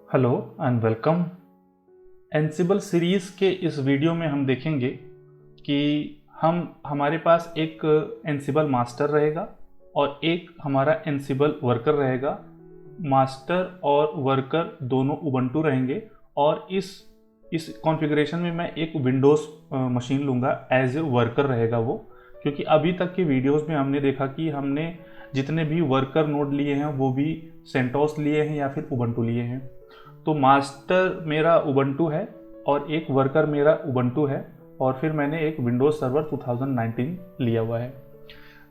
Hello and welcome. एनसिबल series के इस video में हम देखेंगे कि हमारे पास एक एनसिबल मास्टर रहेगा और एक हमारा एनसिबल वर्कर रहेगा। मास्टर और वर्कर दोनों उबंटू रहेंगे और इस कॉन्फ़िगरेशन में मैं एक विंडोज़ मशीन लूँगा एज ए वर्कर रहेगा वो, क्योंकि अभी तक के वीडियोज़ में हमने देखा कि हमने जितने भी वर्कर नोड लिए हैं वो भी सेंटोस लिए हैं या फिर उबंटू लिए हैं। तो मास्टर मेरा उबंटू है और एक वर्कर मेरा उबंटू है और फिर मैंने एक विंडोज़ सर्वर 2019 लिया हुआ है।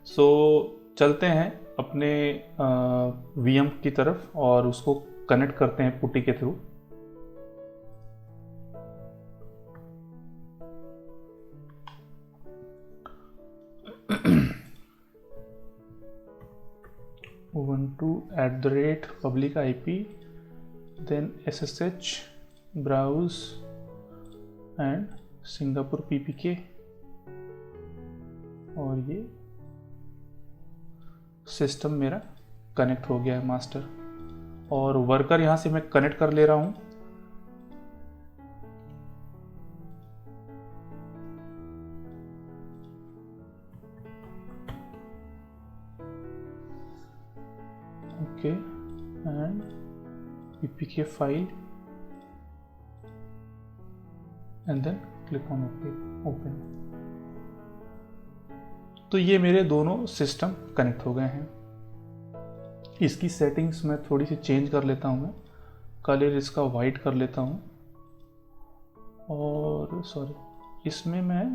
सो चलते हैं अपने वीएम की तरफ और उसको कनेक्ट करते हैं पुट्टी के through. ubuntu @public ip then ssh browse and Singapore ppk और ये सिस्टम मेरा कनेक्ट हो गया है मास्टर, और वर्कर यहाँ से मैं कनेक्ट कर ले रहा हूँ। Okay and ppk file and then click on open. तो ये मेरे दोनों सिस्टम कनेक्ट हो गए हैं। इसकी सेटिंग्स मैं थोड़ी सी चेंज कर लेता हूँ। मैं कलर इसका वाइट कर लेता हूँ और सॉरी इसमें मैं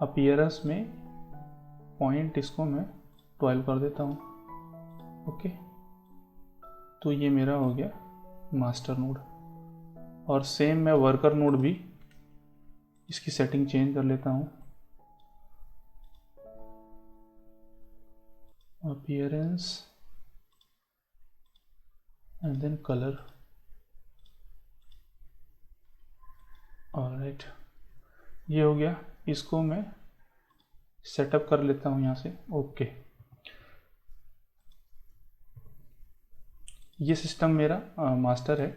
अपीयरेंस में पॉइंट इसको मैं 12 कर देता हूँ। ओके, तो ये मेरा हो गया मास्टर नोड। और सेम मैं वर्कर नोड भी इसकी सेटिंग चेंज कर लेता हूँ। Appearance and then colour. Alright, ये हो गया। इसको मैं सेटअप कर लेता हूँ यहाँ से। ओके, ये सिस्टम मेरा मास्टर है।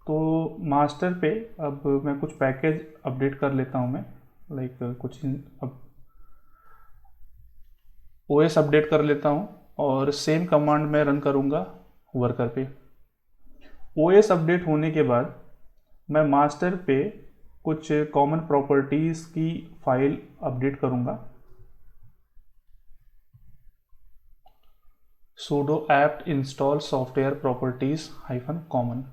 तो मास्टर पे अब मैं कुछ पैकेज अपडेट कर लेता हूँ। मैं लाइक कुछ अब ओएस अपडेट कर लेता हूँ और सेम कमांड मैं रन करूँगा वर्कर पे। ओएस अपडेट होने के बाद मैं मास्टर पे कुछ कॉमन प्रॉपर्टीज़ की फाइल अपडेट करूँगा। sudo apt install software properties -common।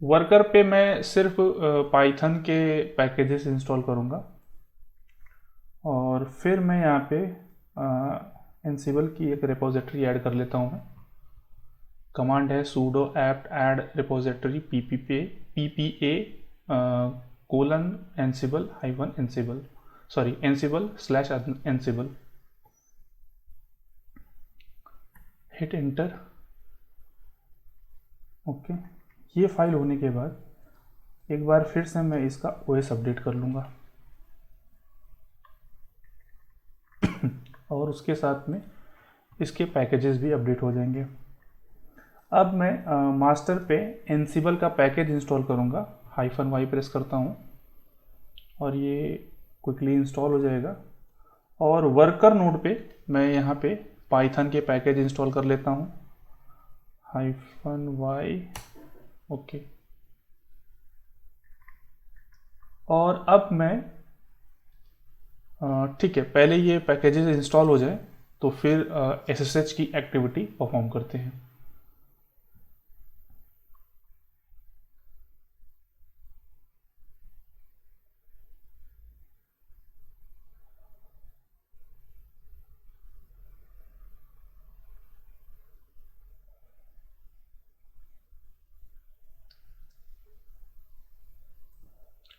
Worker पे मैं सिर्फ पाइथन के पैकेजेस इंस्टॉल करूँगा और फिर मैं यहाँ पे एनसिबल की एक रिपोजिटरी ऐड कर लेता हूँ। मैं कमांड है sudo apt add repository ppa :ansible/ansible। Hit enter. Okay, ये फाइल होने के बाद एक बार फिर से मैं इसका ओएस अपडेट कर लूँगा और उसके साथ में इसके पैकेजेस भी अपडेट हो जाएंगे। अब मैं मास्टर पे एनसिबल का पैकेज इंस्टॉल करूँगा। -y प्रेस करता हूँ और ये क्विकली इंस्टॉल हो जाएगा। और वर्कर नोड पे मैं यहाँ पे पाइथन के पैकेज इंस्टॉल कर लेता हूँ -y। ओके, और अब मैं ठीक है, पहले ये पैकेजेस इंस्टॉल हो जाए तो फिर SSH की एक्टिविटी परफॉर्म करते हैं।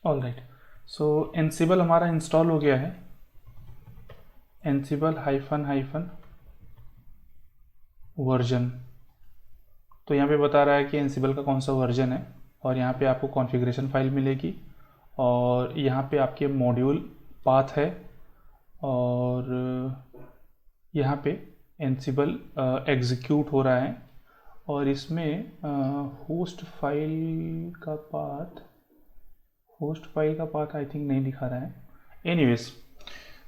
ऑलराइट, सो एनसिबल हमारा इंस्टॉल हो गया है। एनसिबल --- वर्जन, तो यहाँ पे बता रहा है कि एनसिबल का कौन सा वर्जन है और यहाँ पे आपको कॉन्फ़िगरेशन फाइल मिलेगी और यहाँ पे आपके मॉड्यूल पाथ है और यहाँ पे एनसिबल एग्जीक्यूट हो रहा है और इसमें होस्ट फाइल का पाथ आई थिंक नहीं दिखा रहा है। एनीवेज,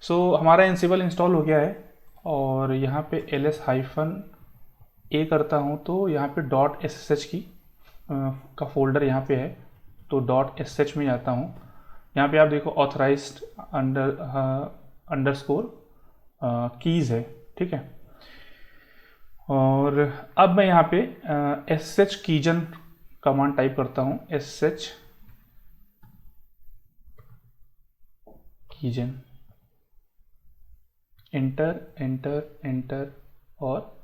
सो हमारा एनसिबल इंस्टॉल हो गया है और यहाँ पे ls-a करता हूँ तो यहाँ पे .sh की का फोल्डर यहाँ पे है, तो .sh में जाता हूँ। यहाँ पे आप देखो ऑथराइज्ड अंडरस्कोर कीज़ है, ठीक है। और अब मैं यहाँ पे sh कीजन कमांड टाइप करता हूँ, sh कीजन, एंटर एंटर एंटर, और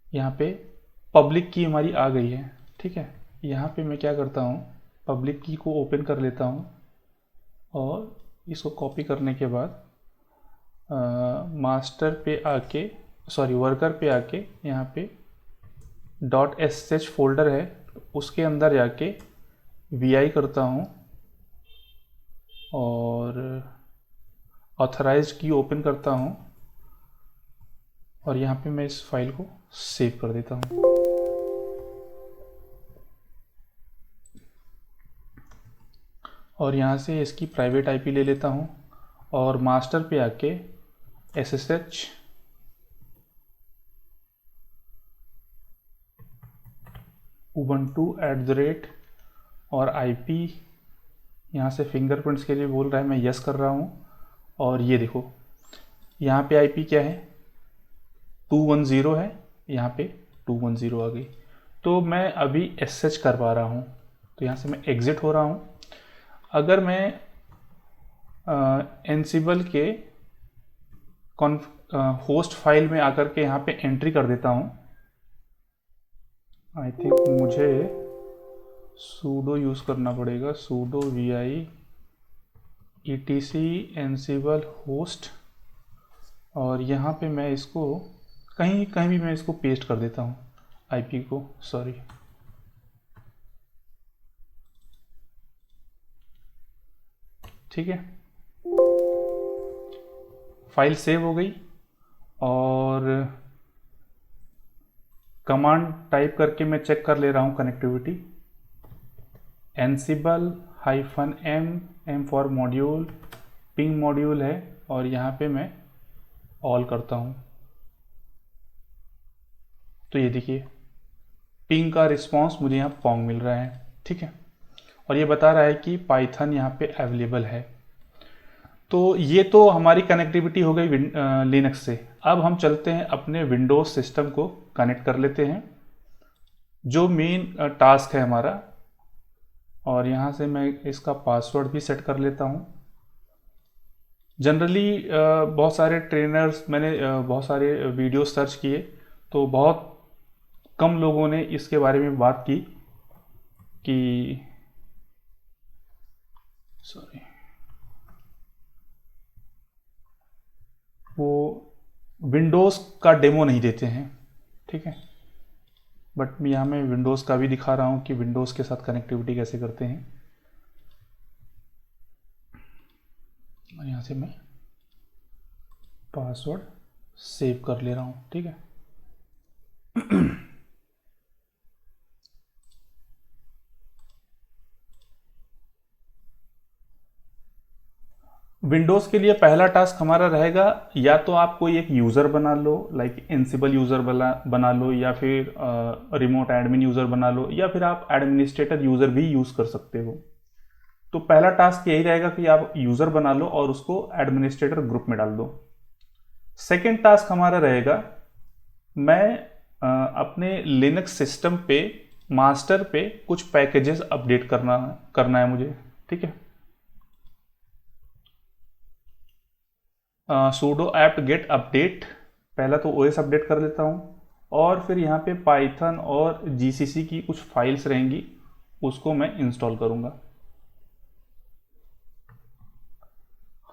यहाँ पे पब्लिक की हमारी आ गई है, ठीक है। यहाँ पे मैं क्या करता हूँ, पब्लिक की को ओपन कर लेता हूँ और इसको कॉपी करने के बाद मास्टर पे आके, सॉरी वर्कर पे आके, यहाँ पे .sh फोल्डर है उसके अंदर जाके vi करता हूँ और ऑथराइज्ड की ओपन करता हूँ और यहाँ पे मैं इस फाइल को सेव कर देता हूँ। और यहाँ से इसकी प्राइवेट आईपी ले लेता हूँ और मास्टर पे आके ssh ubuntu @ और आईपी यहाँ से फिंगरप्रिंट्स के लिए बोल रहा है, मैं यस कर रहा हूँ। और ये देखो यहाँ पे आईपी क्या है, 210 है, यहाँ पे 210 आ गई। तो मैं अभी sh कर पा रहा हूँ, तो यहाँ से मैं एग्जिट हो रहा हूँ। अगर मैं एनसिबल के होस्ट फाइल में आकर के यहाँ पे एंट्री कर देता हूँ, आई थिंक मुझे sudo यूज़ करना पड़ेगा, sudo vi etc ansible host, और यहाँ पे मैं इसको कहीं कहीं भी मैं इसको पेस्ट कर देता हूँ आईपी को, सॉरी। ठीक है, फाइल सेव हो गई और कमांड टाइप करके मैं चेक कर ले रहा हूँ connectivity. एनसिबल -m for module, ping module है और यहाँ पे मैं ऑल करता हूँ, तो ये देखिए पिंग का रिस्पांस मुझे यहाँ पोंग मिल रहा है, ठीक है। और ये बता रहा है कि पाइथन यहाँ पे अवेलेबल है। तो ये तो हमारी कनेक्टिविटी हो गई लिनक्स से। अब हम चलते हैं अपने विंडोज सिस्टम को कनेक्ट कर लेते हैं, जो मेन टास्क है हमारा। और यहाँ से मैं इसका पासवर्ड भी सेट कर लेता हूँ। जनरली बहुत सारे ट्रेनर्स, मैंने बहुत सारे वीडियो सर्च किए तो बहुत कम लोगों ने इसके बारे में बात की कि सॉरी वो विंडोज़ का डेमो नहीं देते हैं, ठीक है। बट यहाँ मैं विंडोज़ का भी दिखा रहा हूँ कि विंडोज़ के साथ कनेक्टिविटी कैसे करते हैं। और यहाँ से मैं पासवर्ड सेव कर ले रहा हूँ, ठीक है। विंडोज़ के लिए पहला टास्क हमारा रहेगा, या तो आप कोई एक यूज़र बना लो, लाइक एनसिबल यूज़र बना लो, या फिर रिमोट एडमिन यूज़र बना लो, या फिर आप एडमिनिस्ट्रेटर यूज़र भी यूज़ कर सकते हो। तो पहला टास्क यही रहेगा कि आप यूज़र बना लो और उसको एडमिनिस्ट्रेटर ग्रुप में डाल दो। सेकेंड टास्क हमारा रहेगा, मैं अपने लिनक्स सिस्टम पे मास्टर पे कुछ पैकेजेस अपडेट करना है मुझे, ठीक है। sudo apt get अपडेट, पहला तो ओएस अपडेट कर लेता हूँ और फिर यहाँ पे पाइथन और जीसीसी की कुछ फाइल्स रहेंगी, उसको मैं इंस्टॉल करूँगा।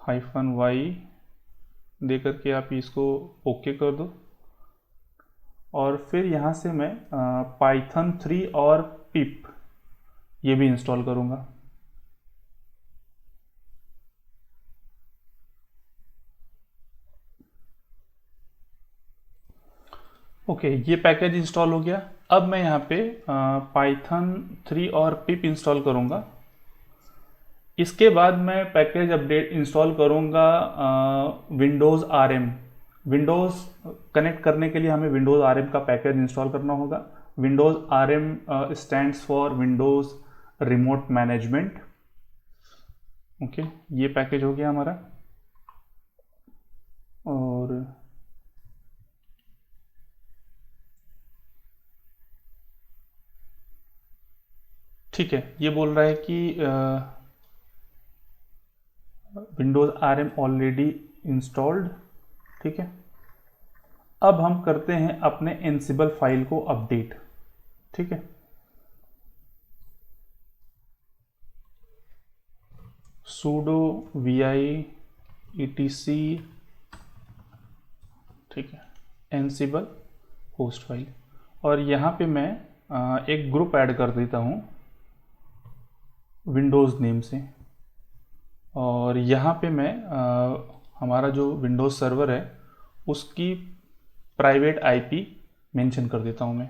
-y दे करके आप इसको ओके कर दो और फिर यहाँ से मैं पाइथन 3 और पिप ये भी इंस्टॉल करूँगा। ओके, ये पैकेज इंस्टॉल हो गया। अब मैं यहाँ पे पाइथन 3 और पिप इंस्टॉल करूँगा। इसके बाद मैं पैकेज अपडेट इंस्टॉल करूँगा विंडोज़ आरएम। विंडोज़ कनेक्ट करने के लिए हमें विंडोज़ आरएम का पैकेज इंस्टॉल करना होगा। Windows RM stands for Windows remote management. Okay, ये पैकेज हो गया हमारा। और ठीक है, ये बोल रहा है कि विंडोज़ आरएम ऑलरेडी इंस्टॉल्ड। ठीक है, अब हम करते हैं अपने एनसिबल फाइल को अपडेट। ठीक है, sudo vi etc, ठीक है, एनसिबल होस्ट फाइल। और यहाँ पे मैं एक ग्रुप ऐड कर देता हूँ विंडोज़ नेम से। और यहाँ पे मैं हमारा जो विंडोज़ सर्वर है उसकी प्राइवेट आईपी मेंशन कर देता हूँ मैं।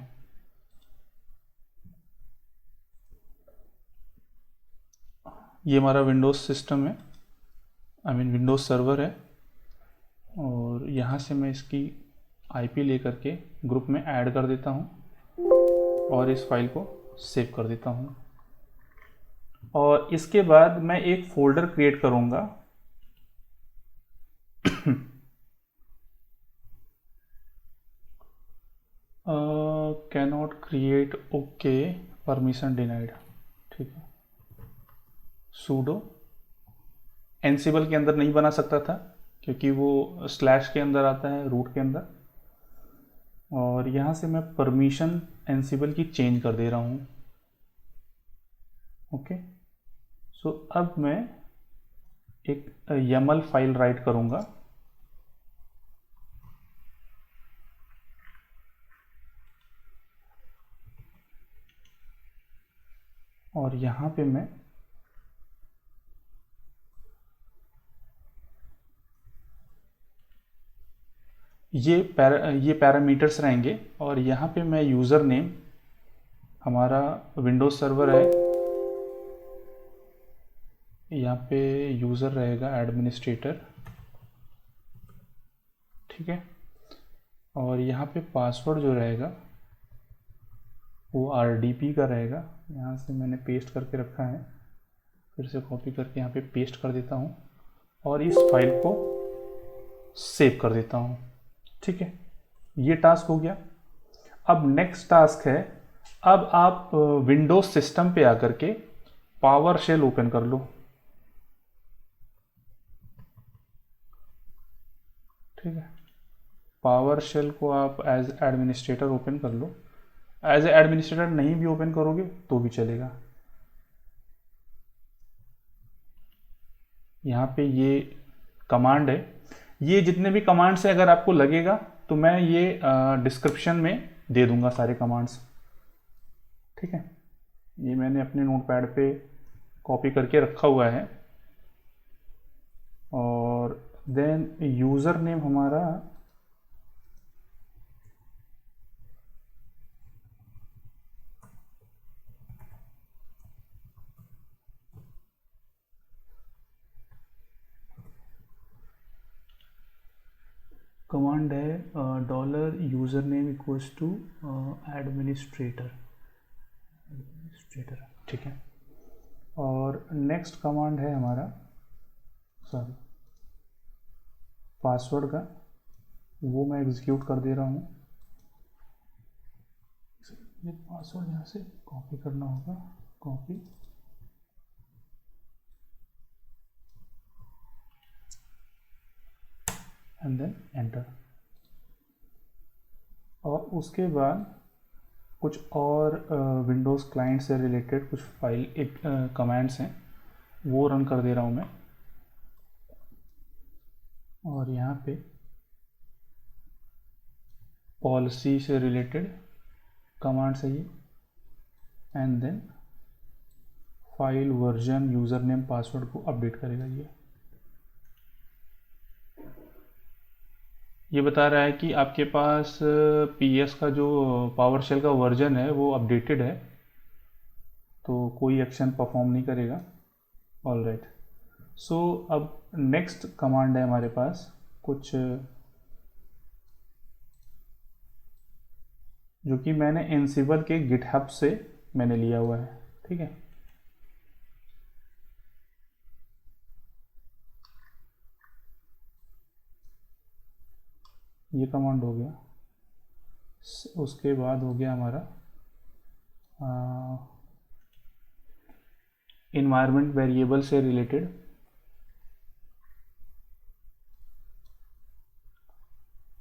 ये हमारा विंडोज़ सिस्टम है, आई मीन विंडोज़ सर्वर है। और यहाँ से मैं इसकी आईपी लेकर के ग्रुप में ऐड कर देता हूँ और इस फाइल को सेव कर देता हूँ। और इसके बाद मैं एक फोल्डर क्रिएट करूँगा cannot create, okay, permission denied. ठीक है, सूडो एनसिबल के अंदर नहीं बना सकता था क्योंकि वो स्लैश के अंदर आता है, रूट के अंदर। और यहाँ से मैं परमिशन एनसिबल की चेंज कर दे रहा हूँ। ओके, सो अब मैं एक YAML फाइल राइट करूँगा। और यहाँ पे मैं ये पैरामीटर्स रहेंगे। और यहाँ पे मैं यूज़र नेम, हमारा विंडोज़ सर्वर है, यहाँ पे यूज़र रहेगा एडमिनिस्ट्रेटर। ठीक है, और यहाँ पे पासवर्ड जो रहेगा वो RDP का रहेगा। यहाँ से मैंने पेस्ट करके रखा है, फिर से कॉपी करके यहाँ पे पेस्ट कर देता हूँ और इस फाइल को सेव कर देता हूँ। ठीक है, ये टास्क हो गया। अब नेक्स्ट टास्क है, अब आप विंडोज सिस्टम पे आकर के पावर शेल ओपन कर लो। ठीक है, पावर शेल को आप एज एडमिनिस्ट्रेटर ओपन कर लो। एज एडमिनिस्ट्रेटर नहीं भी ओपन करोगे तो भी चलेगा। यहाँ पे ये कमांड है, ये जितने भी कमांड्स हैं अगर आपको लगेगा तो मैं ये डिस्क्रिप्शन में दे दूंगा सारे कमांड्स। ठीक है, ये मैंने अपने नोटपैड पे कॉपी करके रखा हुआ है। और देन यूज़र नेम हमारा कमांड है $user name equals to administrator. ठीक है, और नेक्स्ट कमांड है हमारा, सॉरी, पासवर्ड का, वो मैं एग्जीक्यूट कर दे रहा हूँ। ये पासवर्ड यहाँ से कॉपी करना होगा, कॉपी, एंड देन एंटर। और उसके बाद कुछ और विंडोज़ क्लाइंट से रिलेटेड कुछ फाइल एक कमांड्स हैं, वो रन कर दे रहा हूँ मैं। और यहाँ पे पॉलिसी से रिलेटेड कमांड्स है ये, and then file version user name password को अपडेट करेगा ये। ये बता रहा है कि आपके पास PS का जो पावर शेल का वर्जन है वो अपडेटेड है, तो कोई एक्शन परफॉर्म नहीं करेगा। All right. सो अब नेक्स्ट कमांड है हमारे पास कुछ, जो कि मैंने एनसिबल के गिटहब से मैंने लिया हुआ है। ठीक है, ये कमांड हो गया। उसके बाद हो गया हमारा इन्वायरमेंट वेरिएबल से रिलेटेड,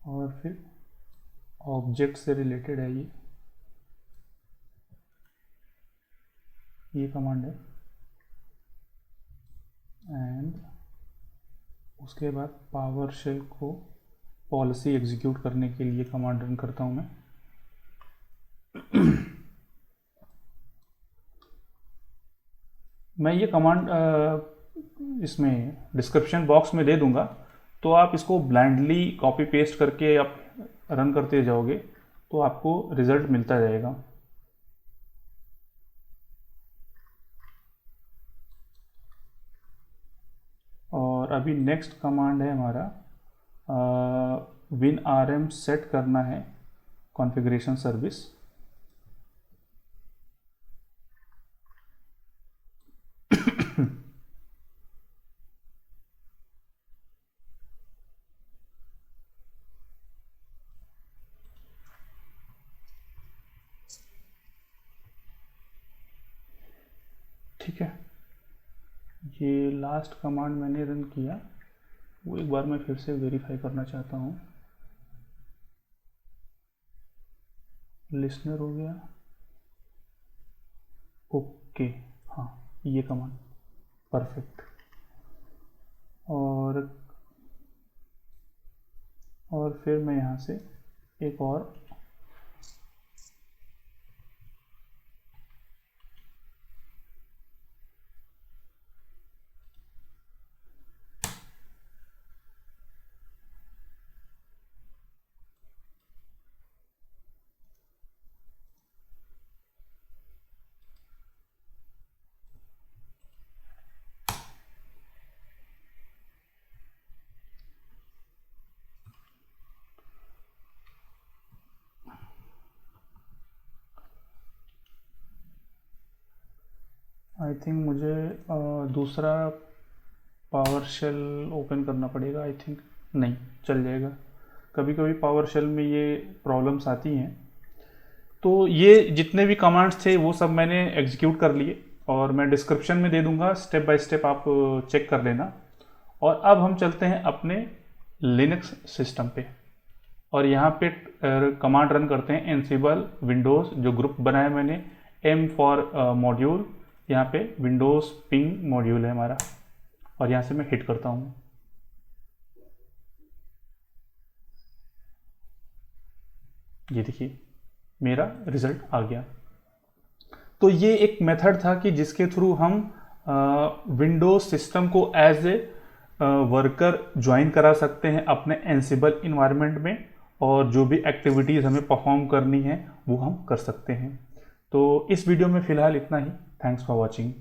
और फिर ऑब्जेक्ट से रिलेटेड है ये कमांड है। एंड उसके बाद पावर शेल को पॉलिसी एग्जीक्यूट करने के लिए कमांड रन करता हूँ मैं। मैं ये कमांड इसमें डिस्क्रिप्शन बॉक्स में दे दूंगा, तो आप इसको ब्लाइंडली कॉपी पेस्ट करके आप रन करते जाओगे तो आपको रिजल्ट मिलता जाएगा। और अभी नेक्स्ट कमांड है हमारा WinRM सेट करना है कॉन्फ़िगरेशन सर्विस। ठीक है, ये लास्ट कमांड मैंने रन किया, वो एक बार मैं फिर से वेरीफाई करना चाहता हूँ। लिसनर हो गया, ओके, हाँ ये कमांड परफेक्ट। और फिर मैं यहाँ से एक और आई थिंक मुझे दूसरा पावर शेल ओपन करना पड़ेगा। आई थिंक नहीं चल जाएगा, कभी कभी पावर शेल में ये प्रॉब्लम्स आती हैं। तो ये जितने भी कमांड्स थे वो सब मैंने एग्जीक्यूट कर लिए, और मैं डिस्क्रिप्शन में दे दूंगा, स्टेप बाय स्टेप आप चेक कर लेना। और अब हम चलते हैं अपने लिनक्स सिस्टम पे, और यहाँ पे कमांड रन करते हैं एनसिबल विंडोज़, जो ग्रुप बनाया मैंने, M फॉर मॉड्यूल, यहाँ पे विंडोज़ पिंग मॉड्यूल है हमारा, और यहाँ से मैं हिट करता हूँ। ये देखिए मेरा रिजल्ट आ गया। तो ये एक मेथड था कि जिसके थ्रू हम विंडोज सिस्टम को एज ए वर्कर ज्वाइन करा सकते हैं अपने एनसिबल इन्वायरमेंट में, और जो भी एक्टिविटीज़ हमें परफॉर्म करनी है वो हम कर सकते हैं। तो इस वीडियो में फ़िलहाल इतना ही। Thanks for watching.